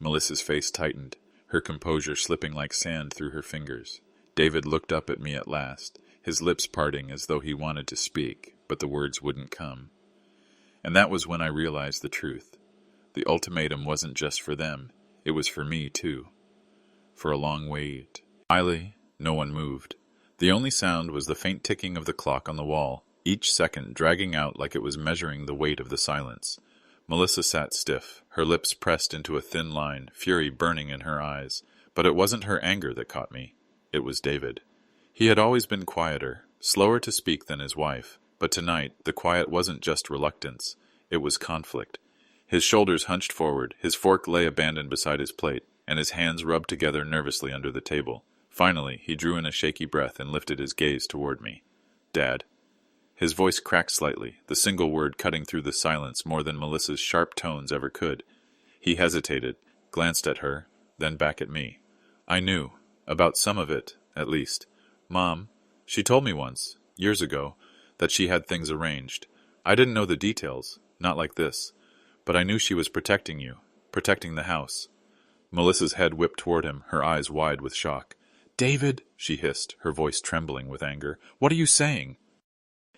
Melissa's face tightened, her composure slipping like sand through her fingers. David looked up at me at last, his lips parting as though he wanted to speak, but the words wouldn't come. And that was when I realized the truth. The ultimatum wasn't just for them, it was for me too. For a long wait. Finally, no one moved. The only sound was the faint ticking of the clock on the wall, each second dragging out like it was measuring the weight of the silence. Melissa sat stiff, her lips pressed into a thin line, fury burning in her eyes. But it wasn't her anger that caught me. It was David. He had always been quieter, slower to speak than his wife, but tonight the quiet wasn't just reluctance, it was conflict. His shoulders hunched forward, his fork lay abandoned beside his plate, and his hands rubbed together nervously under the table. Finally, he drew in a shaky breath and lifted his gaze toward me. "Dad." His voice cracked slightly, the single word cutting through the silence more than Melissa's sharp tones ever could. He hesitated, glanced at her, then back at me. I knew. About some of it, at least. Mom, she told me once, years ago, that she had things arranged. I didn't know the details, not like this, but I knew she was protecting you, protecting the house. Melissa's head whipped toward him, her eyes wide with shock. David, she hissed, her voice trembling with anger. What are you saying?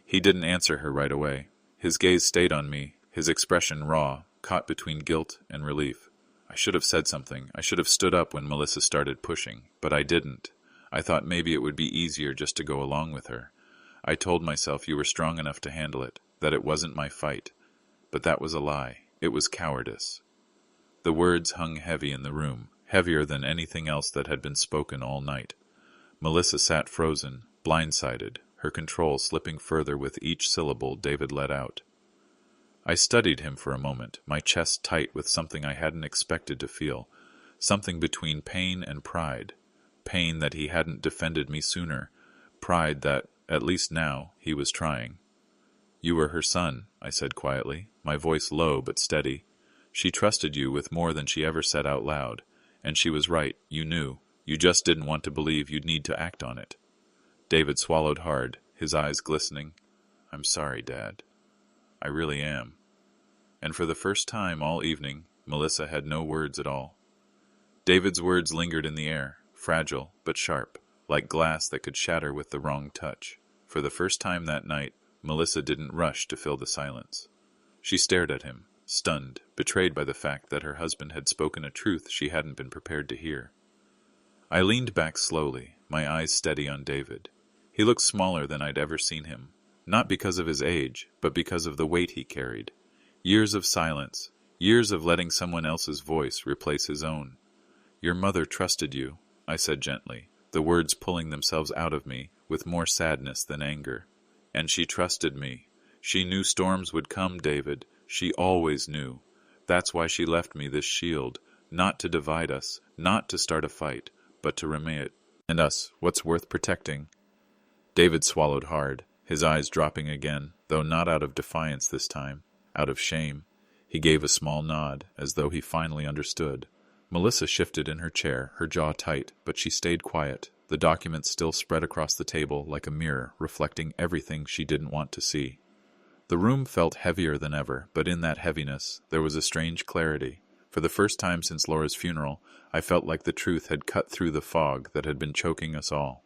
He didn't answer her right away. His gaze stayed on me, his expression raw, caught between guilt and relief. I should have said something. I should have stood up when Melissa started pushing, but I didn't. I thought maybe it would be easier just to go along with her. I told myself you were strong enough to handle it, that it wasn't my fight. But that was a lie. It was cowardice. The words hung heavy in the room, heavier than anything else that had been spoken all night. Melissa sat frozen, blindsided, her control slipping further with each syllable David let out. I studied him for a moment, my chest tight with something I hadn't expected to feel, something between pain and pride. Pain that he hadn't defended me sooner, pride that, at least now, he was trying. You were her son, I said quietly, my voice low but steady. She trusted you with more than she ever said out loud, and she was right, you knew. You just didn't want to believe you'd need to act on it. David swallowed hard, his eyes glistening. I'm sorry, Dad. I really am. And for the first time all evening, Melissa had no words at all. David's words lingered in the air, fragile but sharp, like glass that could shatter with the wrong touch. For the first time that night, Melissa didn't rush to fill the silence. She stared at him, stunned, betrayed by the fact that her husband had spoken a truth she hadn't been prepared to hear. I leaned back slowly, my eyes steady on David. He looked smaller than I'd ever seen him, not because of his age, but because of the weight he carried. Years of silence, years of letting someone else's voice replace his own. Your mother trusted you, I said gently, the words pulling themselves out of me with more sadness than anger. And she trusted me. She knew storms would come, David. She always knew. That's why she left me this shield, not to divide us, not to start a fight, but to remain it. And us, what's worth protecting? David swallowed hard, his eyes dropping again, though not out of defiance this time, out of shame. He gave a small nod, as though he finally understood. Melissa shifted in her chair, her jaw tight, but she stayed quiet, the documents still spread across the table like a mirror, reflecting everything she didn't want to see. The room felt heavier than ever, but in that heaviness, there was a strange clarity. For the first time since Laura's funeral, I felt like the truth had cut through the fog that had been choking us all.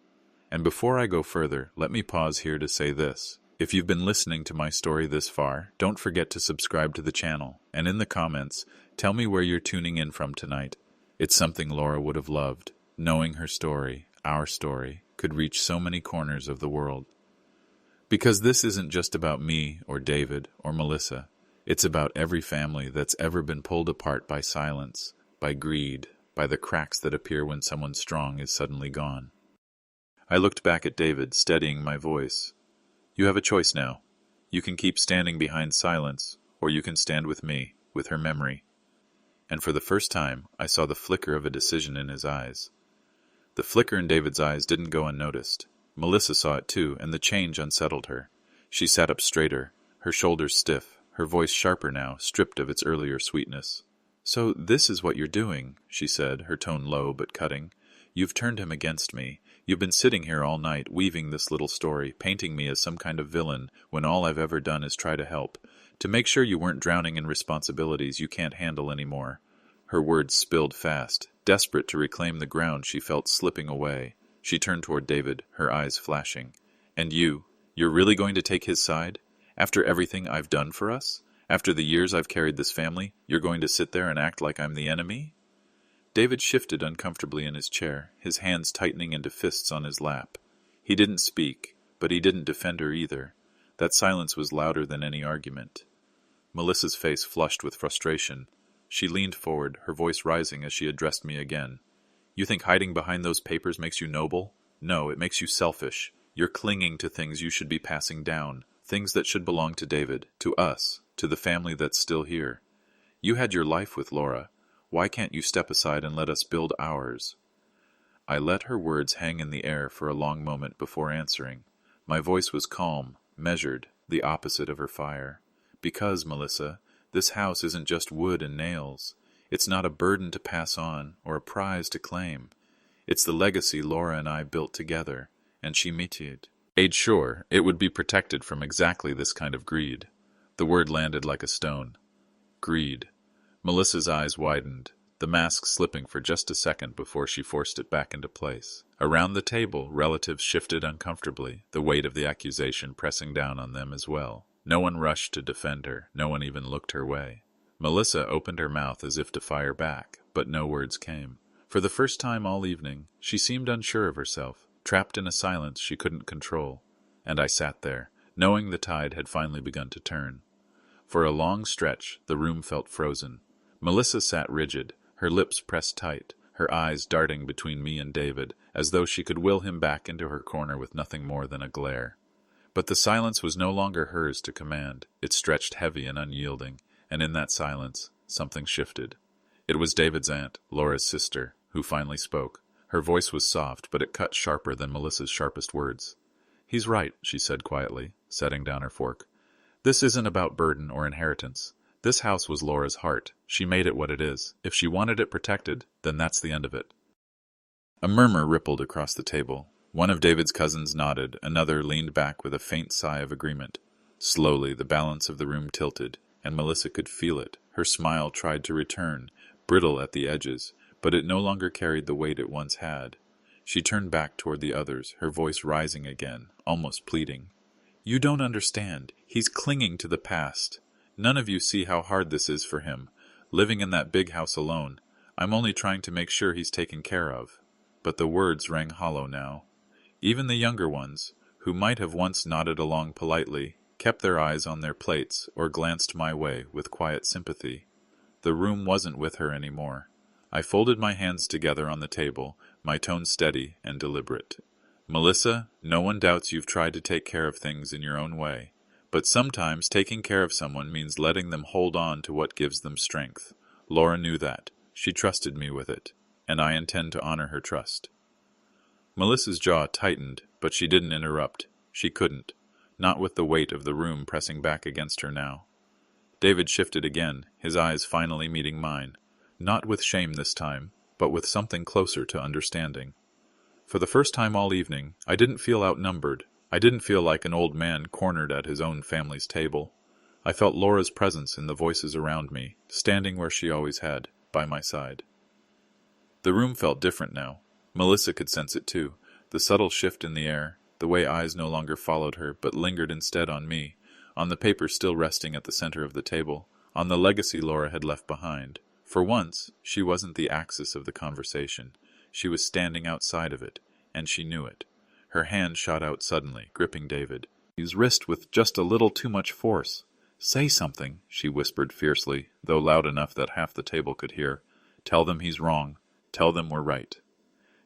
And before I go further, let me pause here to say this. If you've been listening to my story this far, don't forget to subscribe to the channel, and in the comments, tell me where you're tuning in from tonight. It's something Laura would have loved. Knowing her story, our story, could reach so many corners of the world. Because this isn't just about me or David or Melissa. It's about every family that's ever been pulled apart by silence, by greed, by the cracks that appear when someone strong is suddenly gone. I looked back at David, steadying my voice. You have a choice now. You can keep standing behind silence, or you can stand with me, with her memory. And for the first time, I saw the flicker of a decision in his eyes. The flicker in David's eyes didn't go unnoticed. Melissa saw it too, and the change unsettled her. She sat up straighter, her shoulders stiff, her voice sharper now, stripped of its earlier sweetness. So this is what you're doing, she said, her tone low but cutting. You've turned him against me. You've been sitting here all night, weaving this little story, painting me as some kind of villain, when all I've ever done is try to help, to make sure you weren't drowning in responsibilities you can't handle anymore. Her words spilled fast, desperate to reclaim the ground she felt slipping away. She turned toward David, her eyes flashing. And you're really going to take his side? After everything I've done for us? After the years I've carried this family, you're going to sit there and act like I'm the enemy? David shifted uncomfortably in his chair, his hands tightening into fists on his lap. He didn't speak, but he didn't defend her either. That silence was louder than any argument. Melissa's face flushed with frustration. She leaned forward, her voice rising as she addressed me again. You think hiding behind those papers makes you noble? No, it makes you selfish. You're clinging to things you should be passing down, things that should belong to David, to us, to the family that's still here. You had your life with Laura. Why can't you step aside and let us build ours? I let her words hang in the air for a long moment before answering. My voice was calm, measured, the opposite of her fire. Because, Melissa, this house isn't just wood and nails. It's not a burden to pass on or a prize to claim. It's the legacy Laura and I built together, and she made sure it would be protected from exactly this kind of greed. The word landed like a stone. Greed. Melissa's eyes widened, the mask slipping for just a second before she forced it back into place. Around the table, relatives shifted uncomfortably, the weight of the accusation pressing down on them as well. No one rushed to defend her, no one even looked her way. Melissa opened her mouth as if to fire back, but no words came. For the first time all evening, she seemed unsure of herself, trapped in a silence she couldn't control. And I sat there, knowing the tide had finally begun to turn. For a long stretch, the room felt frozen. Melissa sat rigid, her lips pressed tight, her eyes darting between me and David, as though she could will him back into her corner with nothing more than a glare. But the silence was no longer hers to command. It stretched heavy and unyielding, and in that silence, something shifted. It was David's aunt, Laura's sister, who finally spoke. Her voice was soft, but it cut sharper than Melissa's sharpest words. "He's right," she said quietly, setting down her fork. "This isn't about burden or inheritance. This house was Laura's heart. She made it what it is. If she wanted it protected, then that's the end of it." A murmur rippled across the table. One of David's cousins nodded, another leaned back with a faint sigh of agreement. Slowly, the balance of the room tilted, and Melissa could feel it. Her smile tried to return, brittle at the edges, but it no longer carried the weight it once had. She turned back toward the others, her voice rising again, almost pleading. "You don't understand. He's clinging to the past. None of you see how hard this is for him, living in that big house alone. I'm only trying to make sure he's taken care of." But the words rang hollow now. Even the younger ones, who might have once nodded along politely, kept their eyes on their plates or glanced my way with quiet sympathy. The room wasn't with her anymore. I folded my hands together on the table, my tone steady and deliberate. "Melissa, no one doubts you've tried to take care of things in your own way. But sometimes taking care of someone means letting them hold on to what gives them strength. Laura knew that. She trusted me with it, and I intend to honor her trust." Melissa's jaw tightened, but she didn't interrupt. She couldn't, not with the weight of the room pressing back against her now. David shifted again, his eyes finally meeting mine, not with shame this time, but with something closer to understanding. For the first time all evening, I didn't feel outnumbered. I didn't feel like an old man cornered at his own family's table. I felt Laura's presence in the voices around me, standing where she always had, by my side. The room felt different now. Melissa could sense it too, the subtle shift in the air, the way eyes no longer followed her but lingered instead on me, on the paper still resting at the center of the table, on the legacy Laura had left behind. For once, she wasn't the axis of the conversation. She was standing outside of it, and she knew it. Her hand shot out suddenly, gripping David. His wrist with just a little too much force. "Say something," she whispered fiercely, though loud enough that half the table could hear. "Tell them he's wrong. Tell them we're right."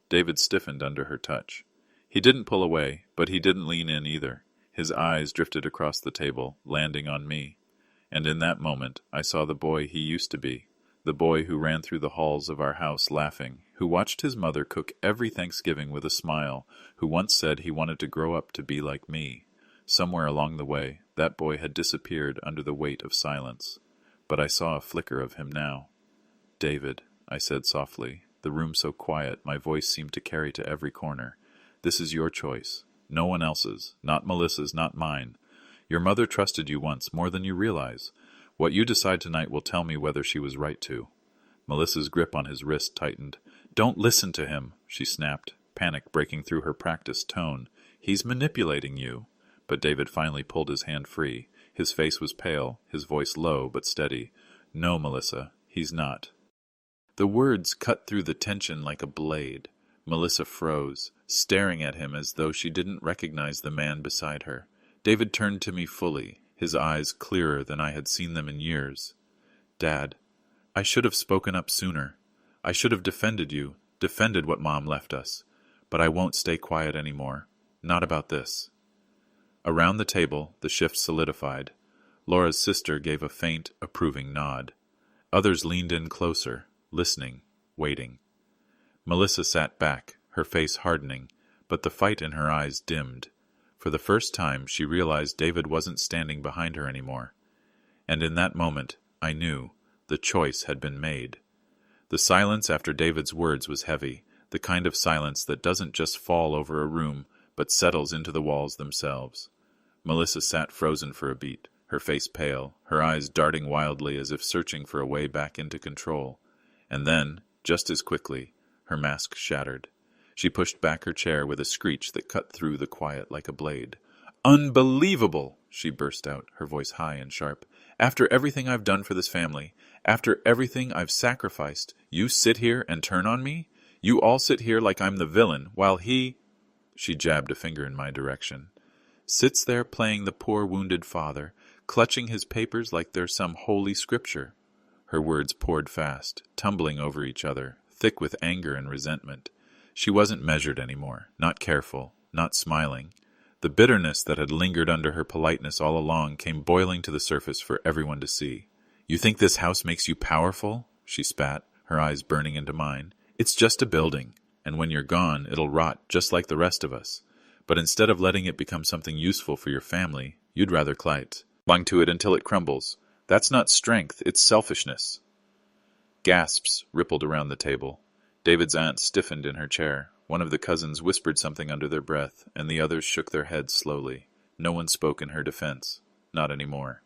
David stiffened under her touch. He didn't pull away, but he didn't lean in either. His eyes drifted across the table, landing on me. And in that moment, I saw the boy he used to be. The boy who ran through the halls of our house laughing, who watched his mother cook every Thanksgiving with a smile, who once said he wanted to grow up to be like me. Somewhere along the way, that boy had disappeared under the weight of silence. But I saw a flicker of him now. "David," I said softly, the room so quiet my voice seemed to carry to every corner. "This is your choice. No one else's. Not Melissa's, not mine. Your mother trusted you once, more than you realize. What you decide tonight will tell me whether she was right to." Melissa's grip on his wrist tightened. "Don't listen to him," she snapped, panic breaking through her practiced tone. "He's manipulating you." But David finally pulled his hand free. His face was pale, his voice low but steady. "No, Melissa, he's not." The words cut through the tension like a blade. Melissa froze, staring at him as though she didn't recognize the man beside her. David turned to me fully, his eyes clearer than I had seen them in years. "Dad, I should have spoken up sooner. I should have defended you, defended what Mom left us. But I won't stay quiet anymore. Not about this." Around the table, the shift solidified. Laura's sister gave a faint, approving nod. Others leaned in closer, listening, waiting. Melissa sat back, her face hardening, but the fight in her eyes dimmed. For the first time, she realized David wasn't standing behind her anymore. And in that moment, I knew the choice had been made. The silence after David's words was heavy, the kind of silence that doesn't just fall over a room, but settles into the walls themselves. Melissa sat frozen for a beat, her face pale, her eyes darting wildly as if searching for a way back into control. And then, just as quickly, her mask shattered. She pushed back her chair with a screech that cut through the quiet like a blade. "Unbelievable!" she burst out, her voice high and sharp. "After everything I've done for this family, after everything I've sacrificed, you sit here and turn on me? You all sit here like I'm the villain, while he—" She jabbed a finger in my direction. "Sits there playing the poor wounded father, clutching his papers like they're some holy scripture." Her words poured fast, tumbling over each other, thick with anger and resentment. She wasn't measured anymore, not careful, not smiling. The bitterness that had lingered under her politeness all along came boiling to the surface for everyone to see. "You think this house makes you powerful?" she spat, her eyes burning into mine. "It's just a building, and when you're gone, it'll rot just like the rest of us. But instead of letting it become something useful for your family, you'd rather cling to it until it crumbles. That's not strength, it's selfishness." Gasps rippled around the table. David's aunt stiffened in her chair. One of the cousins whispered something under their breath, and the others shook their heads slowly. No one spoke in her defense. Not anymore.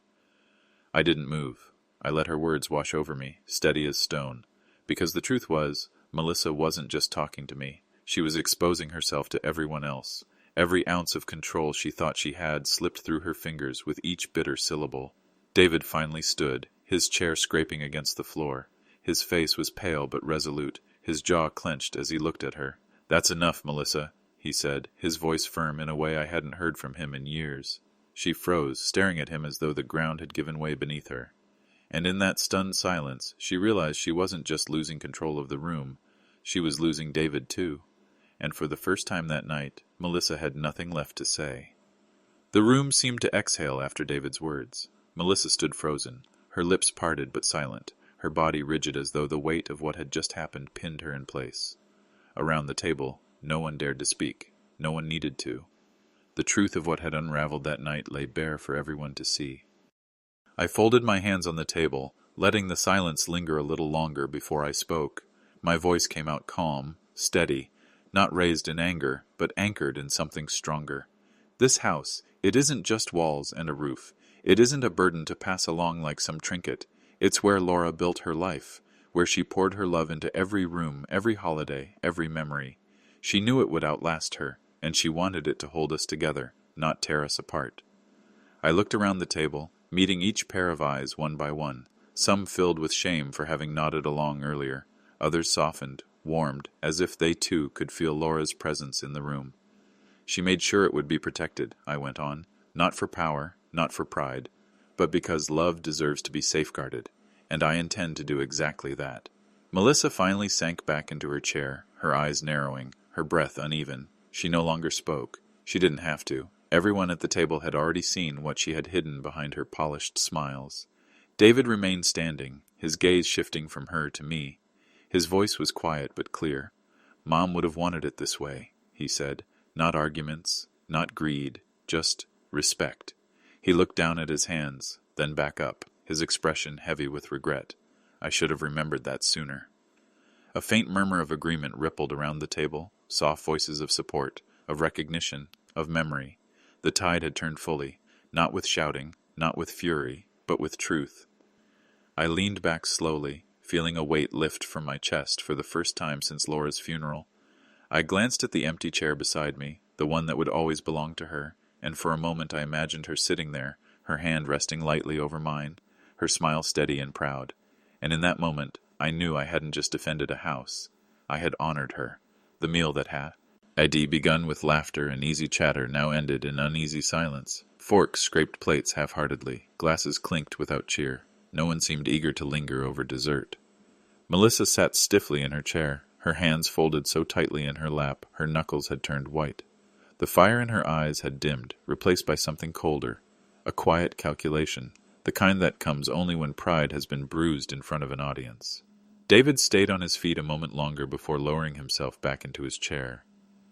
I didn't move. I let her words wash over me, steady as stone. Because the truth was, Melissa wasn't just talking to me. She was exposing herself to everyone else. Every ounce of control she thought she had slipped through her fingers with each bitter syllable. David finally stood, his chair scraping against the floor. His face was pale but resolute, his jaw clenched as he looked at her. "That's enough, Melissa," he said, his voice firm in a way I hadn't heard from him in years. She froze, staring at him as though the ground had given way beneath her. And in that stunned silence, she realized she wasn't just losing control of the room. She was losing David, too. And for the first time that night, Melissa had nothing left to say. The room seemed to exhale after David's words. Melissa stood frozen, her lips parted but silent, her body rigid as though the weight of what had just happened pinned her in place. Around the table, no one dared to speak. No one needed to. The truth of what had unraveled that night lay bare for everyone to see. I folded my hands on the table, letting the silence linger a little longer before I spoke. My voice came out calm, steady, not raised in anger, but anchored in something stronger. This house, it isn't just walls and a roof. It isn't a burden to pass along like some trinket. It's where Laura built her life, where she poured her love into every room, every holiday, every memory. She knew it would outlast her, and she wanted it to hold us together, not tear us apart. I looked around the table, meeting each pair of eyes one by one, some filled with shame for having nodded along earlier, others softened, warmed, as if they too could feel Laura's presence in the room. "She made sure it would be protected," I went on, "not for power, not for pride, but because love deserves to be safeguarded, and I intend to do exactly that." Melissa finally sank back into her chair, her eyes narrowing, her breath uneven. She no longer spoke. She didn't have to. Everyone at the table had already seen what she had hidden behind her polished smiles. David remained standing, his gaze shifting from her to me. His voice was quiet but clear. "Mom would have wanted it this way," he said. "Not arguments, not greed, just respect." He looked down at his hands, then back up, his expression heavy with regret. I should have remembered that sooner. A faint murmur of agreement rippled around the table, soft voices of support, of recognition, of memory. The tide had turned fully, not with shouting, not with fury, but with truth. I leaned back slowly, feeling a weight lift from my chest for the first time since Laura's funeral. I glanced at the empty chair beside me, the one that would always belong to her, and for a moment I imagined her sitting there, her hand resting lightly over mine, her smile steady and proud. And in that moment, I knew I hadn't just defended a house. I had honored her. The meal that had begun with laughter and easy chatter now ended in uneasy silence. Forks scraped plates half-heartedly, glasses clinked without cheer. No one seemed eager to linger over dessert. Melissa sat stiffly in her chair, her hands folded so tightly in her lap her knuckles had turned white. The fire in her eyes had dimmed, replaced by something colder, a quiet calculation, the kind that comes only when pride has been bruised in front of an audience. David stayed on his feet a moment longer before lowering himself back into his chair.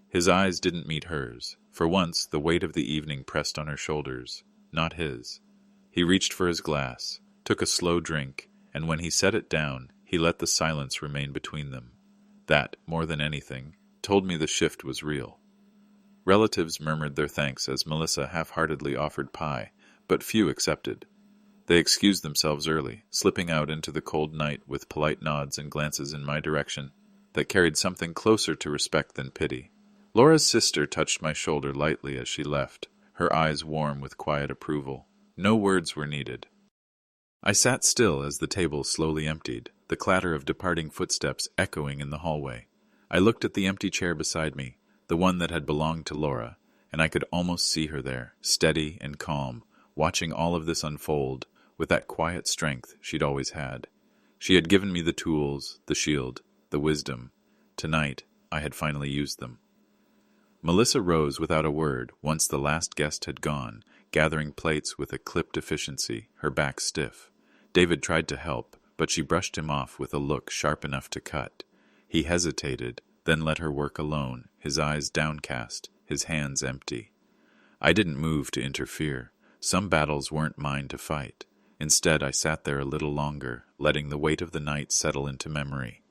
His eyes didn't meet hers. For once, the weight of the evening pressed on her shoulders, not his. He reached for his glass, took a slow drink, and when he set it down, He let the silence remain between them. That, more than anything, told me the shift was real. Relatives murmured their thanks as Melissa half-heartedly offered pie, but few accepted. They excused themselves early, slipping out into the cold night with polite nods and glances in my direction that carried something closer to respect than pity. Laura's sister touched my shoulder lightly as she left, her eyes warm with quiet approval. No words were needed. I sat still as the table slowly emptied, the clatter of departing footsteps echoing in the hallway. I looked at the empty chair beside me, the one that had belonged to Laura, and I could almost see her there, steady and calm, watching all of this unfold with that quiet strength she'd always had. She had given me the tools, the shield, the wisdom. Tonight, I had finally used them. Melissa rose without a word once the last guest had gone, gathering plates with a clipped efficiency, her back stiff. David tried to help, but she brushed him off with a look sharp enough to cut. He hesitated, then let her work alone, his eyes downcast, his hands empty. I didn't move to interfere. Some battles weren't mine to fight. Instead, I sat there a little longer, letting the weight of the night settle into memory.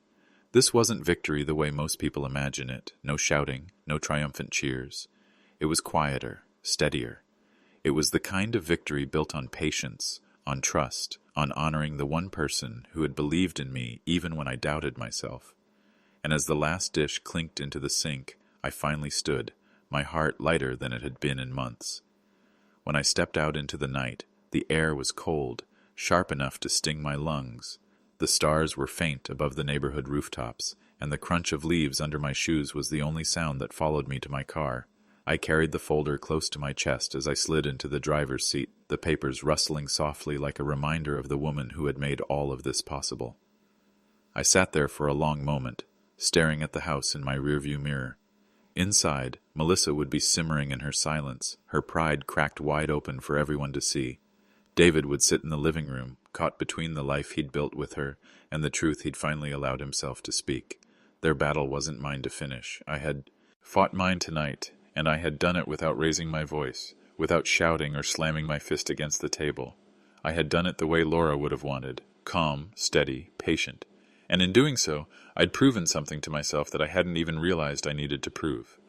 This wasn't victory the way most people imagine it. No shouting, no triumphant cheers. It was quieter, steadier. It was the kind of victory built on patience, on trust, on honoring the one person who had believed in me even when I doubted myself. And as the last dish clinked into the sink, I finally stood, my heart lighter than it had been in months. When I stepped out into the night, the air was cold, sharp enough to sting my lungs. The stars were faint above the neighborhood rooftops, and the crunch of leaves under my shoes was the only sound that followed me to my car. I carried the folder close to my chest as I slid into the driver's seat, the papers rustling softly like a reminder of the woman who had made all of this possible. I sat there for a long moment, staring at the house in my rearview mirror. Inside, Melissa would be simmering in her silence, her pride cracked wide open for everyone to see. David would sit in the living room, caught between the life he'd built with her and the truth he'd finally allowed himself to speak. Their battle wasn't mine to finish. I had fought mine tonight, and I had done it without raising my voice, without shouting or slamming my fist against the table. I had done it the way Laura would have wanted, calm, steady, patient. And in doing so, I'd proven something to myself that I hadn't even realized I needed to prove.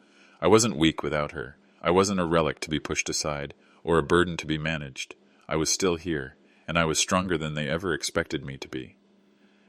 I wasn't weak without her. I wasn't a relic to be pushed aside, or a burden to be managed. I was still here, and I was stronger than they ever expected me to be.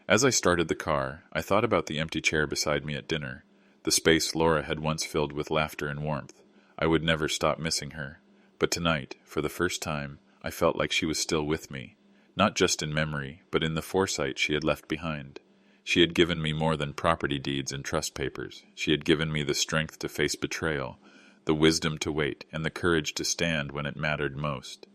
As I started the car, I thought about the empty chair beside me at dinner, the space Laura had once filled with laughter and warmth. I would never stop missing her. But tonight, for the first time, I felt like she was still with me, not just in memory, but in the foresight she had left behind. She had given me more than property deeds and trust papers. She had given me the strength to face betrayal, the wisdom to wait, and the courage to stand when it mattered most.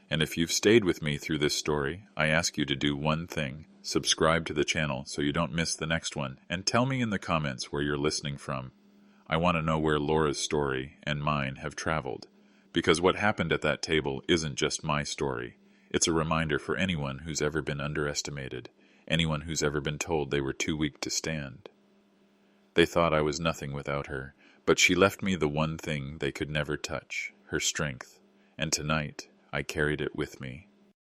And if you've stayed with me through this story, I ask you to do one thing. Subscribe to the channel so you don't miss the next one, and tell me in the comments where you're listening from. I want to know where Laura's story and mine have traveled, because what happened at that table isn't just my story. It's a reminder for anyone who's ever been underestimated, anyone who's ever been told they were too weak to stand. They thought I was nothing without her, but she left me the one thing they could never touch, her strength, and tonight I carried it with me.